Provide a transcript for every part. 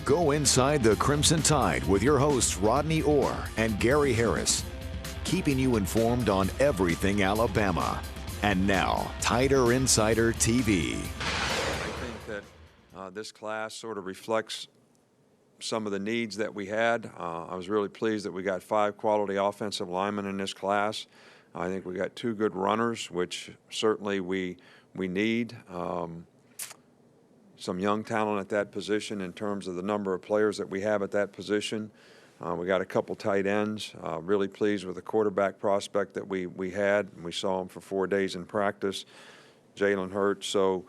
Go inside the Crimson Tide with your hosts Rodney Orr and Gary Harris, keeping you informed on everything Alabama. And now, Tider Insider TV. I think that this class sort of reflects some of the needs that we had. I was really pleased that we got 5 quality offensive linemen in this class. I think we got 2 good runners, which certainly we need. Some young talent at that position in terms of the number of players that we have at that position. We got a couple tight ends. Really pleased with the quarterback prospect that we had. We saw him for 4 days in practice, Jalen Hurts. So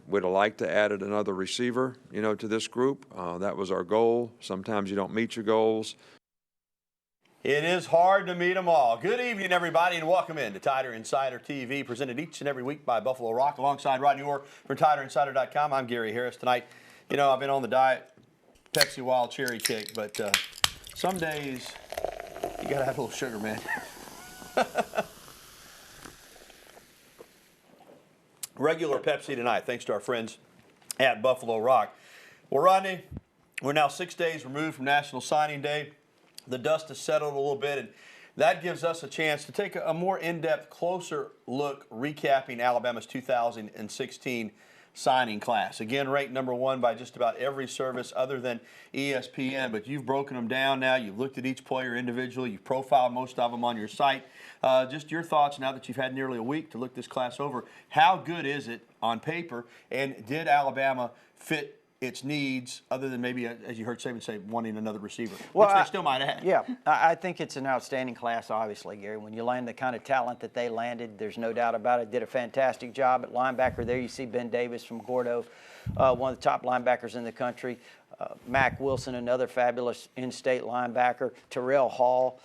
we'd have liked to add another receiver, to this group. That was our goal. Sometimes you don't meet your goals. It is hard to meet them all. Good evening, everybody, and welcome in to Tider Insider TV, presented each and every week by Buffalo Rock, alongside Rodney Orr from TiderInsider.com. I'm Gary Harris. Tonight, I've been on the diet, Pepsi Wild Cherry Kick, but some days you got to have a little sugar, man. Regular Pepsi tonight, thanks to our friends at Buffalo Rock. Well, Rodney, we're now 6 days removed from National Signing Day. The dust has settled a little bit, and that gives us a chance to take a more in-depth, closer look, recapping Alabama's 2016 signing class. Again, ranked number 1 by just about every service other than ESPN, but you've broken them down now. You've looked at each player individually. You've profiled most of them on your site. Just your thoughts now that you've had nearly a week to look this class over. How good is it on paper, and did Alabama fit its needs, other than maybe, as you heard Saban say, wanting another receiver, which they still might have? Yeah, I think it's an outstanding class, obviously, Gary. When you land the kind of talent that they landed, there's no doubt about it. Did a fantastic job at linebacker. There you see Ben Davis from Gordo, one of the top linebackers in the country. Mack Wilson, another fabulous in-state linebacker. Terrell Hall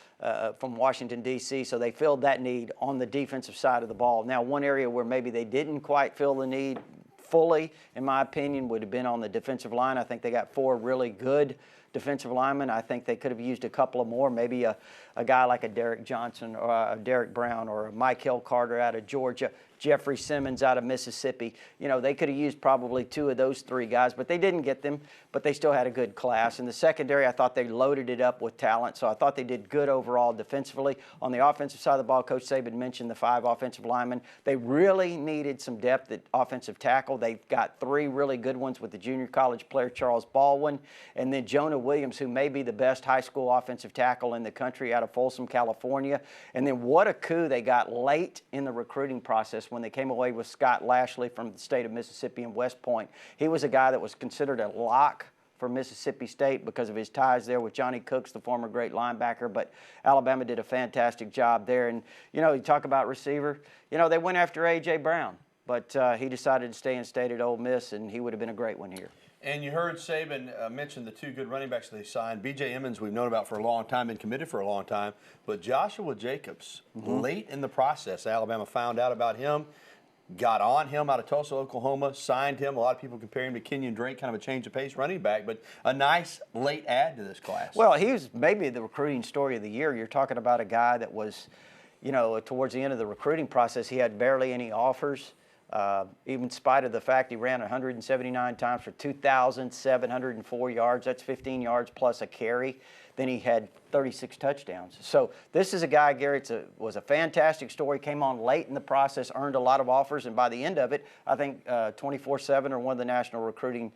from Washington, D.C. So they filled that need on the defensive side of the ball. Now, one area where maybe they didn't quite fill the need fully, in my opinion, would have been on the defensive line. I think they got 4 really good defensive linemen. I think they could have used a couple of more, maybe a guy like a Derek Johnson or a Derek Brown or a Michael Carter out of Georgia, Jeffrey Simmons out of Mississippi. They could have used probably 2 of those 3 guys, but they didn't get them, but they still had a good class. In the secondary, I thought they loaded it up with talent, so I thought they did good overall defensively. On the offensive side of the ball, Coach Saban mentioned the 5 offensive linemen. They really needed some depth at offensive tackle. They've got 3 really good ones with the junior college player Charles Baldwin, and then Jonah Williams, who may be the best high school offensive tackle in the country out of Folsom, California. And then what a coup they got late in the recruiting process when they came away with Scott Lashley from the state of Mississippi and West Point. He was a guy that was considered a lock for Mississippi State because of his ties there with Johnny Cooks, the former great linebacker, but Alabama did a fantastic job there. And, you talk about receiver, they went after A.J. Brown, but he decided to stay in state at Ole Miss, and he would have been a great one here. And you heard Saban mention the 2 good running backs they signed. B.J. Emmons, we've known about for a long time, been committed for a long time. But Joshua Jacobs, late in the process, Alabama found out about him, got on him out of Tulsa, Oklahoma, signed him. A lot of people compare him to Kenyon Drake, kind of a change of pace running back, but a nice late add to this class. Well, he was maybe the recruiting story of the year. You're talking about a guy that was, towards the end of the recruiting process, he had barely any offers. Even in spite of the fact he ran 179 times for 2,704 yards. That's 15 yards plus a carry. Then he had 36 touchdowns. So this is a guy, Gary, was a fantastic story, came on late in the process, earned a lot of offers, and by the end of it, I think 24/7 or one of the national recruiting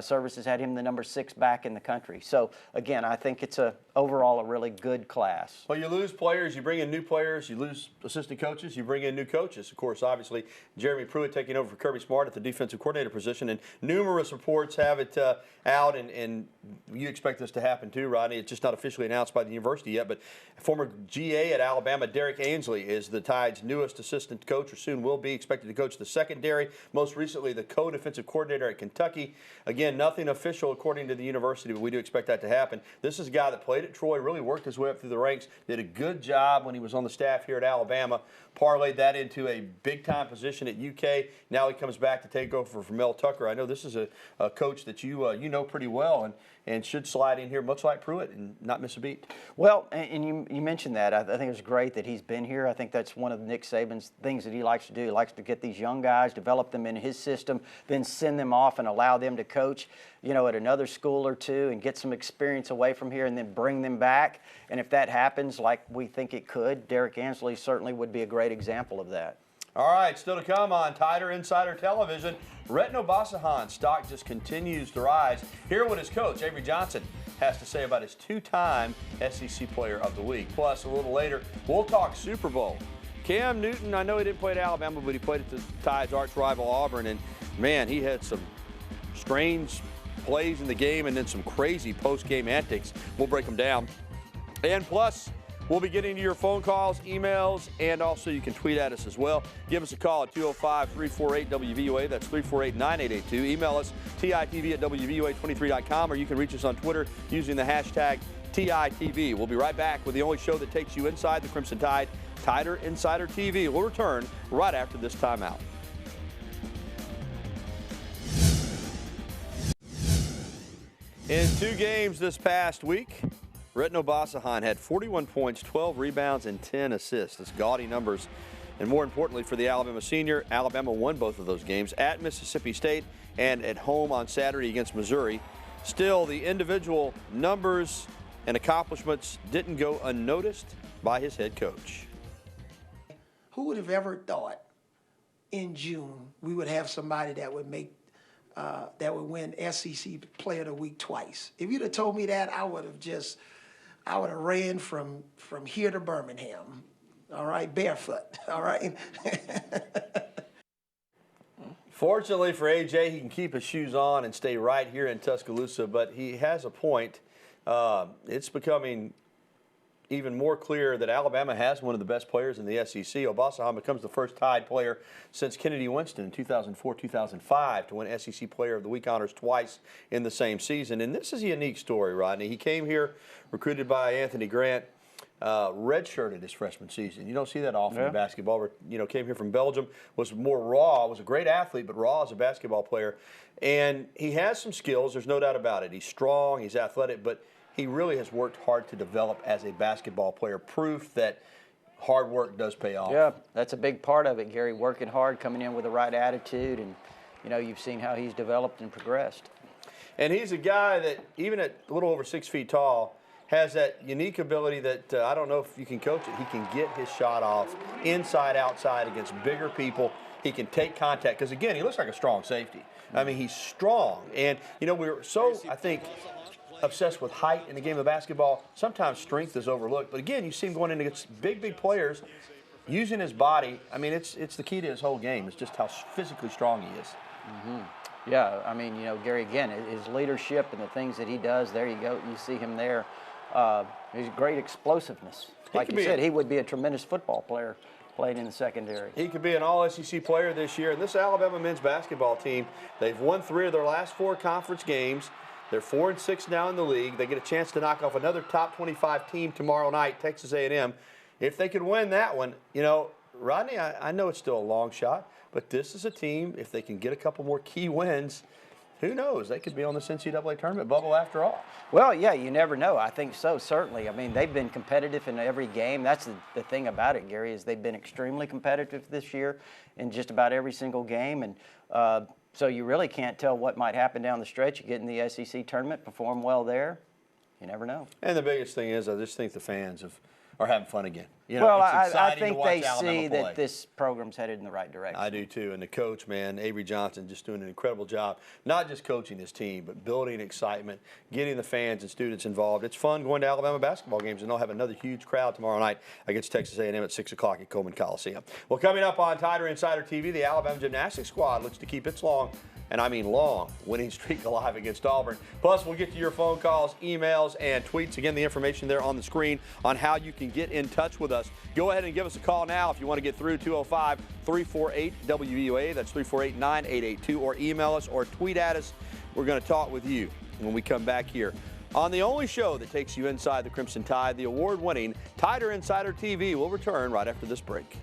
services had him the number 6 back in the country. So, again, I think it's overall a really good class. Well, you lose players, you bring in new players, you lose assistant coaches, you bring in new coaches. Of course, obviously, Jeremy Pruitt taking over for Kirby Smart at the defensive coordinator position, and numerous reports have it out, and you expect this to happen too, Rodney. It's just not officially announced by the university yet, but former GA at Alabama, Derek Ainsley, is the Tide's newest assistant coach, or soon will be, expected to coach the secondary. Most recently, the co-defensive coordinator at Kentucky. Again, nothing official according to the university, but we do expect that to happen. This is a guy that played at Troy, really worked his way up through the ranks, did a good job when he was on the staff here at Alabama, parlayed that into a big-time position at UK. Now he comes back to take over for Mel Tucker. I know this is a coach that you know pretty well, and should slide in here much like Pruitt and not miss a beat. Well, and you mentioned that. I think it's great that he's been here. I think that's one of Nick Saban's things that he likes to do. He likes to get these young guys, develop them in his system, then send them off and allow them to coach. coach, you know, at another school or two and get some experience away from here and then bring them back. And if that happens like we think it could, Derek Ansley certainly would be a great example of that. All right, still to come on Tider Insider Television. Retin Obasohan's stock just continues to rise. Hear what his coach, Avery Johnson, has to say about his two-time SEC Player of the Week. Plus, a little later, we'll talk Super Bowl. Cam Newton, I know he didn't play at Alabama, but he played at the Tide's arch rival Auburn, and man, he had some strange plays in the game and then some crazy post-game antics. We'll break them down. And plus, we'll be getting to your phone calls, emails, and also you can tweet at us as well. Give us a call at 205-348-WVUA. That's 348-9882. Email us, TITV@WVUA23.com, or you can reach us on Twitter using the hashtag TITV. We'll be right back with the only show that takes you inside the Crimson Tide, Tider Insider TV. We'll return right after this timeout. In 2 games this past week, Retin Obasohan had 41 points, 12 rebounds, and 10 assists. That's gaudy numbers. And more importantly for the Alabama senior, Alabama won both of those games at Mississippi State and at home on Saturday against Missouri. Still, the individual numbers and accomplishments didn't go unnoticed by his head coach. Who would have ever thought in June we would have somebody that would make that would win SEC Player of the Week twice? If you'd have told me that, I would have ran from here to Birmingham, all right, barefoot, all right. Fortunately for AJ, he can keep his shoes on and stay right here in Tuscaloosa, but he has a point. It's becoming even more clear that Alabama has one of the best players in the SEC. Obasohan becomes the first Tide player since Kennedy Winston in 2004-2005 to win SEC Player of the Week honors twice in the same season. And this is a unique story, Rodney. He came here recruited by Anthony Grant, redshirted his freshman season. You don't see that often in basketball. You know, came here from Belgium, was more raw, was a great athlete, but raw as a basketball player. And he has some skills, there's no doubt about it. He's strong, he's athletic, but he really has worked hard to develop as a basketball player. Proof that hard work does pay off. Yeah, that's a big part of it, Gary. Working hard, coming in with the right attitude, and you know, you've seen how he's developed and progressed. And he's a guy that, even at a little over 6 feet tall, has that unique ability that I don't know if you can coach it. He can get his shot off inside, outside against bigger people. He can take contact because, again, he looks like a strong safety. I mean, he's strong. And, you know, we're so, I think, obsessed with height in the game of basketball. Sometimes strength is overlooked. But, again, you see him going in against big players, using his body. I mean, it's the key to his whole game. It's just how physically strong he is. Mm-hmm. Yeah, I mean, you know, Gary, again, his leadership and the things that he does, there you go. You see him there. He's great explosiveness. Like you said, he would be a tremendous football player playing in the secondary. He could be an all-SEC player this year. And this Alabama men's basketball team, they've won 3 of their last 4 conference games. They're 4-6 now in the league. They get a chance to knock off another top 25 team tomorrow night, Texas A&M. If they could win that one, you know, Rodney, I know it's still a long shot, but this is a team, if they can get a couple more key wins, who knows? They could be on this NCAA tournament bubble after all. Well, yeah, you never know. I think so, certainly. I mean, they've been competitive in every game. That's the thing about it, Gary, is they've been extremely competitive this year in just about every single game. And so you really can't tell what might happen down the stretch. You get in the SEC tournament, perform well there. You never know. And the biggest thing is I just think the fans are having fun again. You know, well, it's I think they Alabama see play. that this program's headed in the right direction. I do too. And the coach, man, Avery Johnson, just doing an incredible job, not just coaching his team, but building excitement, getting the fans and students involved. It's fun going to Alabama basketball games, and they'll have another huge crowd tomorrow night against Texas A&M at 6 o'clock at Coleman Coliseum. Well, coming up on Tider Insider TV, the Alabama gymnastics squad looks to keep its long, and I mean long, winning streak alive against Auburn. Plus, we'll get to your phone calls, emails, and tweets. Again, the information there on the screen on how you can get in touch with us. Go ahead and give us a call now if you want to get through, 205-348-WVUA. That's 348-9882. Or email us or tweet at us. We're going to talk with you when we come back here on the only show that takes you inside the Crimson Tide, the award-winning Tider Insider TV. We'll return right after this break.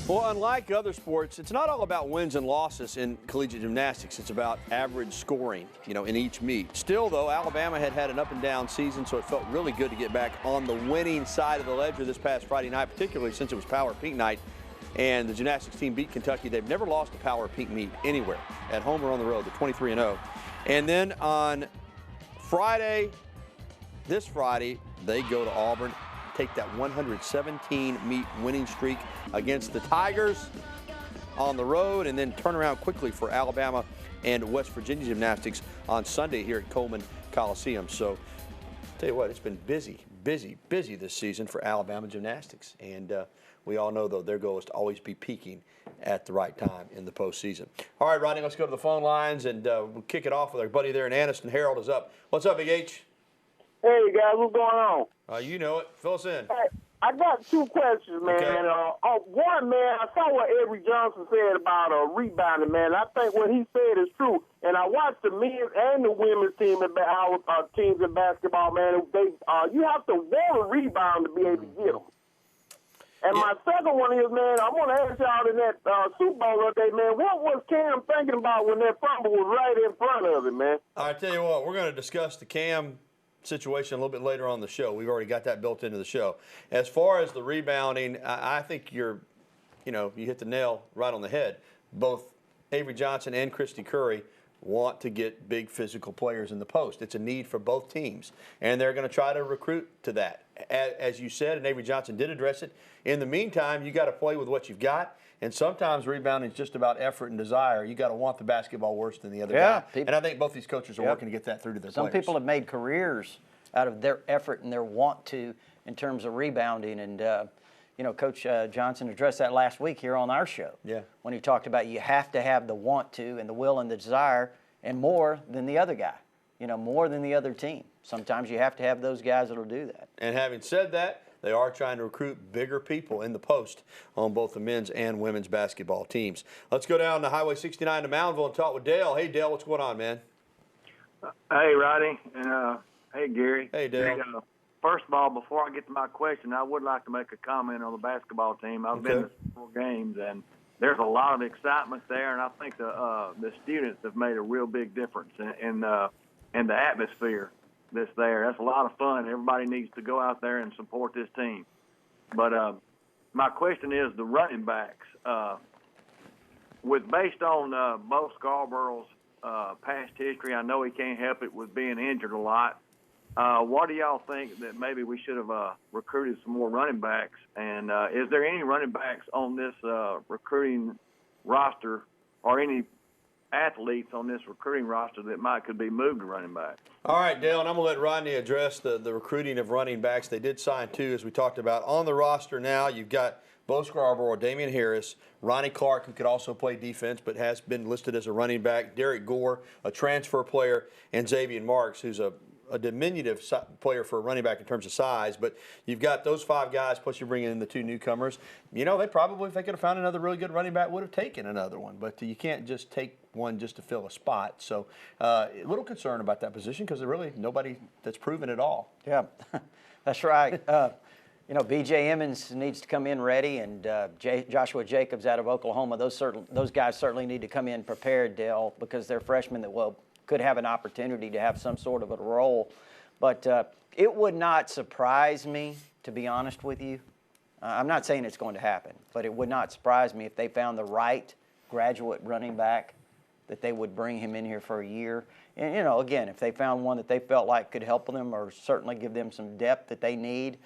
Well, unlike other sports, it's not all about wins and losses in collegiate gymnastics. It's about average scoring, you know, in each meet. Still, though, Alabama had an up-and-down season, so it felt really good to get back on the winning side of the ledger this past Friday night, particularly since it was Power Pink night. And the gymnastics team beat Kentucky. They've never lost a power pink meet anywhere, at home or on the road. They're 23-0. And then on Friday, this Friday, they go to Auburn, take that 117 meet winning streak against the Tigers on the road, and then turn around quickly for Alabama and West Virginia gymnastics on Sunday here at Coleman Coliseum. So, tell you what, it's been busy this season for Alabama gymnastics. And we all know, though, their goal is to always be peaking at the right time in the postseason. All right, Rodney, let's go to the phone lines, and we'll kick it off with our buddy there in Anniston. Harold is up. What's up, Big H? Hey, guys, what's going on? You know it. Fill us in. Hey, I got two questions, man. Okay. One, man, I saw what Avery Johnson said about rebounding, man. I think what he said is true. And I watched the men's and the women's team in our teams in basketball, man. You have to want a rebound to be able to get them. And my second one is, man, I want to ask y'all in that Super Bowl update, man, what was Cam thinking about when that fumble was right in front of him, man? I tell you what, we're going to discuss the Cam situation a little bit later on the show. We've already got that built into the show. As far as the rebounding, I think you hit the nail right on the head. Both Avery Johnson and Christy Curry want to get big physical players in the post. It's a need for both teams, and they're going to try to recruit to that. As you said, and Avery Johnson did address it, in the meantime, you got to play with what you've got, and sometimes rebounding is just about effort and desire. You got to want the basketball worse than the other guy. And I think both these coaches are working to get that through to their players. Some people have made careers out of their effort and their want to in terms of rebounding. And, Coach Johnson addressed that last week here on our show. Yeah. When he talked about you have to have the want to and the will and the desire and more than the other guy, more than the other team. Sometimes you have to have those guys that will do that. And having said that, they are trying to recruit bigger people in the post on both the men's and women's basketball teams. Let's go down to Highway 69 to Moundville and talk with Dale. Hey, Dale, what's going on, man? Hey, Rodney, and hey, Gary. Hey, Dale. First of all, before I get to my question, I would like to make a comment on the basketball team. I've been to several games, and there's a lot of excitement there, and I think the students have made a real big difference in the atmosphere that's there. That's a lot of fun. Everybody needs to go out there and support this team. But my question is the running backs. Based on Bo Scarborough's past history, I know he can't help it with being injured a lot. What do y'all think that maybe we should have recruited some more running backs? And is there any running backs on this recruiting roster or any athletes on this recruiting roster that could be moved to running back? All right, Dale, and I'm going to let Rodney address the recruiting of running backs. They did sign two, as we talked about. On the roster now, you've got Bo Scarborough, Damian Harris, Ronnie Clark, who could also play defense but has been listed as a running back, Derek Gore, a transfer player, and Xavier Marks, who's a diminutive player for a running back in terms of size. But you've got those five guys, plus you're bringing in the two newcomers. They probably, if they could have found another really good running back, would have taken another one. But you can't just take one just to fill a spot. So a little concerned about that position because there's really nobody that's proven it all. Yeah, that's right. B.J. Emmons needs to come in ready, and Joshua Jacobs out of Oklahoma. Those guys certainly need to come in prepared, Dale, because they're freshmen that could have an opportunity to have some sort of a role. But it would not surprise me, to be honest with you. I'm not saying it's going to happen, but it would not surprise me if they found the right graduate running back that they would bring him in here for a year. And, again, if they found one that they felt like could help them or certainly give them some depth that they need,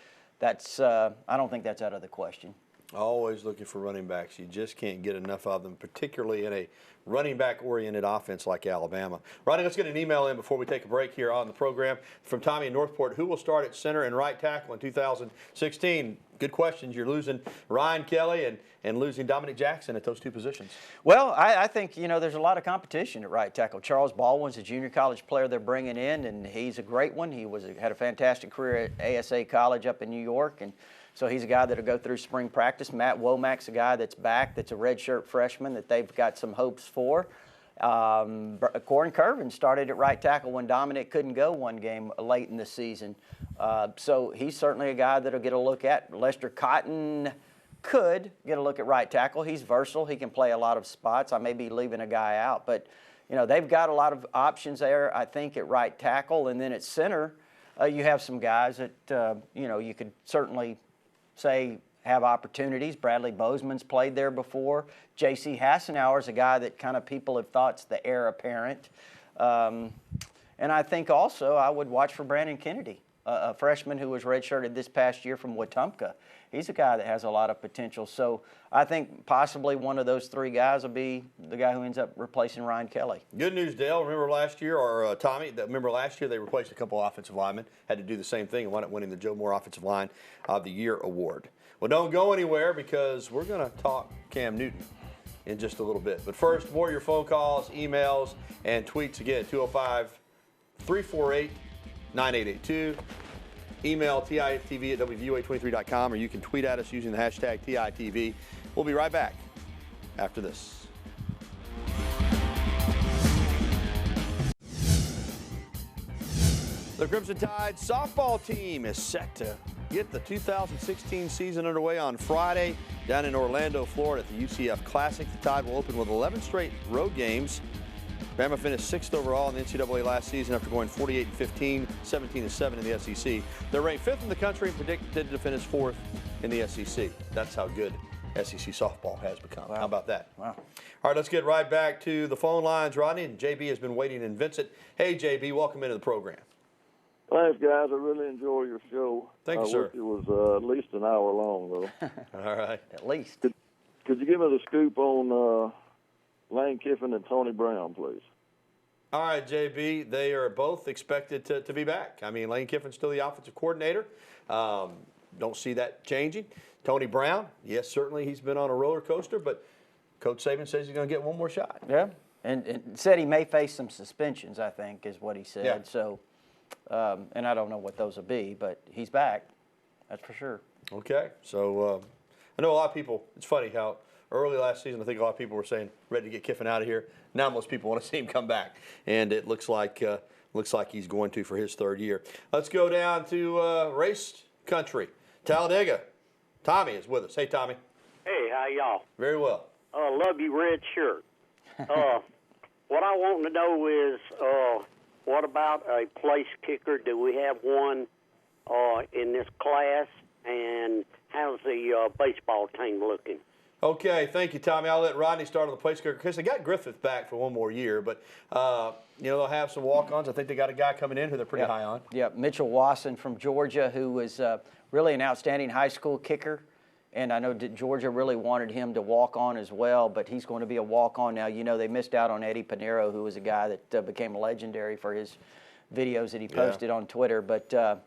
I don't think that's out of the question. Always looking for running backs. You just can't get enough of them, particularly in a running back-oriented offense like Alabama. Rodney, let's get an email in before we take a break here on the program from Tommy in Northport. Who will start at center and right tackle in 2016? Good questions. You're losing Ryan Kelly and losing Dominic Jackson at those two positions. Well, I think, there's a lot of competition at right tackle. Charles Baldwin's a junior college player they're bringing in, and he's a great one. He had a fantastic career at ASA College up in New York, and so he's a guy that'll go through spring practice. Matt Womack's a guy that's back, that's a redshirt freshman that they've got some hopes for. Corin Curvin started at right tackle when Dominic couldn't go one game late in the season. So he's certainly a guy that'll get a look at. Lester Cotton could get a look at right tackle. He's versatile. He can play a lot of spots. I may be leaving a guy out. But, they've got a lot of options there, I think, at right tackle. And then at center, you have some guys that, you could certainly say have opportunities. Bradley Bozeman's played there before. J.C. Hassenauer's a guy that kind of people have thought's the heir apparent. And I think also I would watch for Brandon Kennedy, a freshman who was redshirted this past year from Wetumpka. He's a guy that has a lot of potential. So I think possibly one of those three guys will be the guy who ends up replacing Ryan Kelly. Good news, Dale. Remember last year, or Tommy, remember last year they replaced a couple offensive linemen, had to do the same thing and wound up winning the Joe Moore Offensive Line of the Year award. Well, don't go anywhere because we're going to talk Cam Newton in just a little bit. But first, more of your phone calls, emails, and tweets. Again, 205-348-9882. Email TIFTV at WVUA23.com, or you can tweet at us using the hashtag TITV. We'll be right back after this. The Crimson Tide softball team is set to get the 2016 season underway on Friday down in Orlando, Florida at the UCF Classic. The Tide will open with 11 straight road games. Bama finished 6th overall in the NCAA last season after going 48-15, 17-7 in the SEC. They're ranked 5th in the country and predicted to finish 4th in the SEC. That's how good SEC softball has become. Wow. How about that? Wow. All right, let's get right back to the phone lines, Rodney. And JB has been waiting in Vincent. Hey, JB, welcome into the program. Thanks, guys. I really enjoy your show. Thank you, sir. It was at least an hour long, though. All right. At least. Could you give me the scoop on Lane Kiffin and Tony Brown, please? All right, JB, they are both expected to be back. I mean, Lane Kiffin's still the offensive coordinator. Don't see that changing. Tony Brown, yes, certainly he's been on a roller coaster, but Coach Saban says he's going to get one more shot. Yeah, and said he may face some suspensions, I think, is what he said. Yeah. So, and I don't know what those will be, but he's back. That's for sure. Okay, so I know a lot of people, it's funny how early last season I think a lot of people were saying ready to get Kiffin out of here. Now most people want to see him come back, and it looks like he's going to for his third year. Let's go down to race country, Talladega. Tommy is with us. Hey, Tommy. Hey, how y'all? Very well. Love you, red shirt. What I want to know is, what about a place kicker? Do we have one in this class? And how's the baseball team looking? Okay, thank you, Tommy. I'll let Rodney start on the place kicker because they got Griffith back for one more year, but they'll have some walk-ons. I think they got a guy coming in who they're pretty high on. Yeah, Mitchell Wasson from Georgia, who was really an outstanding high school kicker, and I know Georgia really wanted him to walk on as well, but he's going to be a walk-on now. You know, they missed out on Eddie Pinero, who was a guy that became legendary for his videos that he posted on Twitter. But so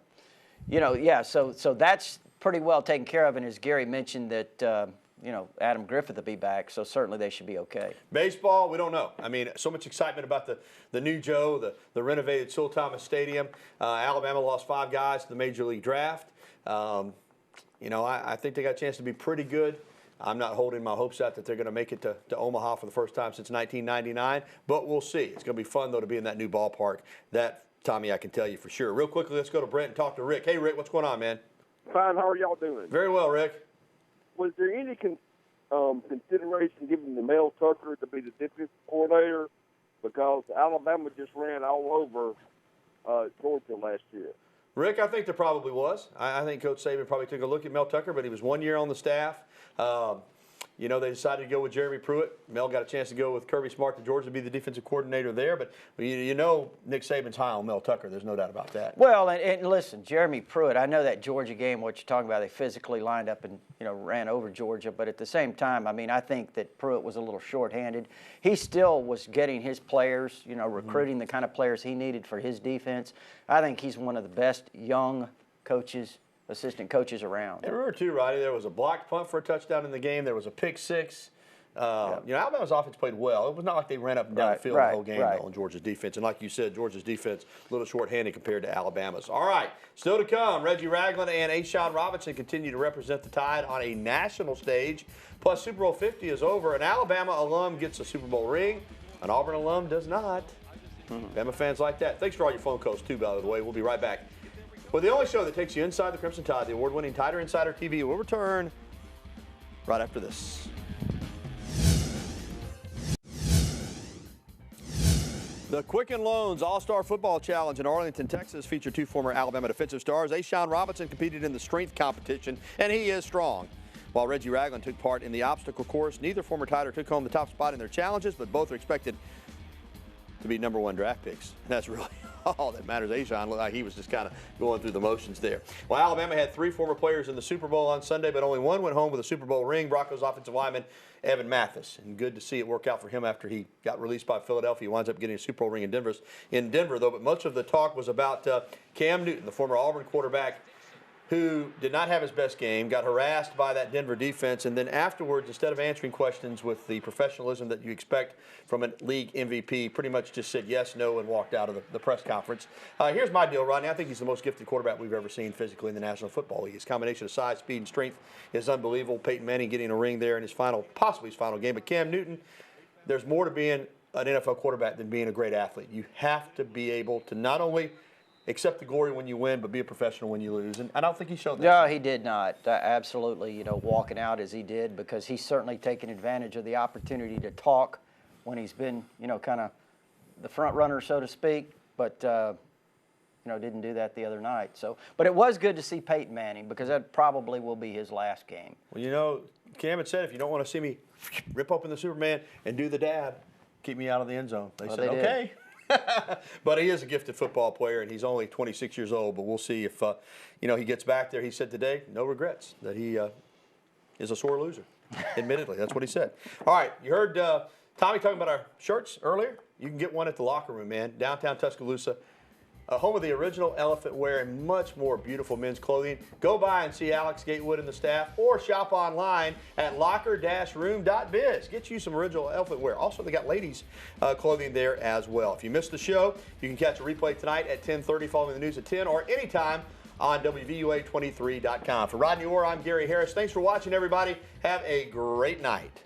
that's pretty well taken care of, and as Gary mentioned that. Adam Griffith will be back, so certainly they should be okay. Baseball, we don't know. I mean, so much excitement about the new Joe, the renovated Sewell Thomas Stadium. Alabama lost 5 guys to the Major League Draft. I think they got a chance to be pretty good. I'm not holding my hopes out that they're going to make it to Omaha for the first time since 1999, but we'll see. It's going to be fun, though, to be in that new ballpark. That, Tommy, I can tell you for sure. Real quickly, let's go to Brent and talk to Rick. Hey, Rick, what's going on, man? Fine. How are y'all doing? Very well, Rick. Was there any consideration given to Mel Tucker to be the defensive coordinator? Because Alabama just ran all over Georgia last year. Rick, I think there probably was. I think Coach Saban probably took a look at Mel Tucker, but he was 1 year on the staff. They decided to go with Jeremy Pruitt. Mel got a chance to go with Kirby Smart to Georgia to be the defensive coordinator there. But Nick Saban's high on Mel Tucker. There's no doubt about that. Well, and listen, Jeremy Pruitt, I know that Georgia game, what you're talking about, they physically lined up and, ran over Georgia. But at the same time, I mean, I think that Pruitt was a little shorthanded. He still was getting his players, recruiting the kind of players he needed for his defense. I think he's one of the best young assistant coaches around. And remember, too, Roddy, there was a blocked punt for a touchdown in the game. There was a pick six. Alabama's offense played well. It was not like they ran up and down the field the whole game on Georgia's defense. And like you said, Georgia's defense a little shorthanded compared to Alabama's. All right, still to come, Reggie Ragland and Ashawn Robinson continue to represent the Tide on a national stage. Plus, Super Bowl 50 is over. An Alabama alum gets a Super Bowl ring. An Auburn alum does not. Bama fans like that. Thanks for all your phone calls, too, by the way. We'll be right back. Well, the only show that takes you inside the Crimson Tide, the award-winning Tider Insider TV, will return right after this. The Quicken Loans All-Star Football Challenge in Arlington, Texas featured 2 former Alabama defensive stars. Ashawn Robinson competed in the strength competition, and he is strong. while Reggie Ragland took part in the obstacle course. Neither former Tider took home the top spot in their challenges, but both are expected to be #1 draft picks. And that's really all that matters. Ajon looked like he was just kind of going through the motions there. Well, Alabama had 3 former players in the Super Bowl on Sunday, but only one went home with a Super Bowl ring. Broncos offensive lineman Evan Mathis. And good to see it work out for him after he got released by Philadelphia. He winds up getting a Super Bowl ring in Denver, though. But much of the talk was about Cam Newton, the former Auburn quarterback, who did not have his best game, got harassed by that Denver defense, and then afterwards, instead of answering questions with the professionalism that you expect from a league MVP, pretty much just said yes, no, and walked out of the press conference. Here's my deal, Rodney. I think he's the most gifted quarterback we've ever seen physically in the National Football League. His combination of size, speed, and strength is unbelievable. Peyton Manning getting a ring there in possibly his final game. But Cam Newton, there's more to being an NFL quarterback than being a great athlete. You have to be able to not only accept the glory when you win, but be a professional when you lose. And I don't think he showed that. No, he did not. Absolutely, walking out as he did, because he's certainly taken advantage of the opportunity to talk when he's been, kind of the front runner, so to speak, but, didn't do that the other night. So, but it was good to see Peyton Manning, because that probably will be his last game. Well, Cam had said, if you don't want to see me rip open the Superman and do the dab, keep me out of the end zone. They said, okay. But he is a gifted football player, and he's only 26 years old. But we'll see if he gets back there. He said today, no regrets, that he is a sore loser. Admittedly, that's what he said. All right, you heard Tommy talking about our shirts earlier. You can get one at the Locker Room, man, downtown Tuscaloosa. Home of the original elephant wear and much more beautiful men's clothing. Go by and see Alex Gatewood and the staff, or shop online at locker-room.biz. Get you some original elephant wear. Also, they got ladies' clothing there as well. If you missed the show, you can catch a replay tonight at 10:30 following the news at 10, or anytime on WVUA23.com. For Rodney Orr, I'm Gary Harris. Thanks for watching, everybody. Have a great night.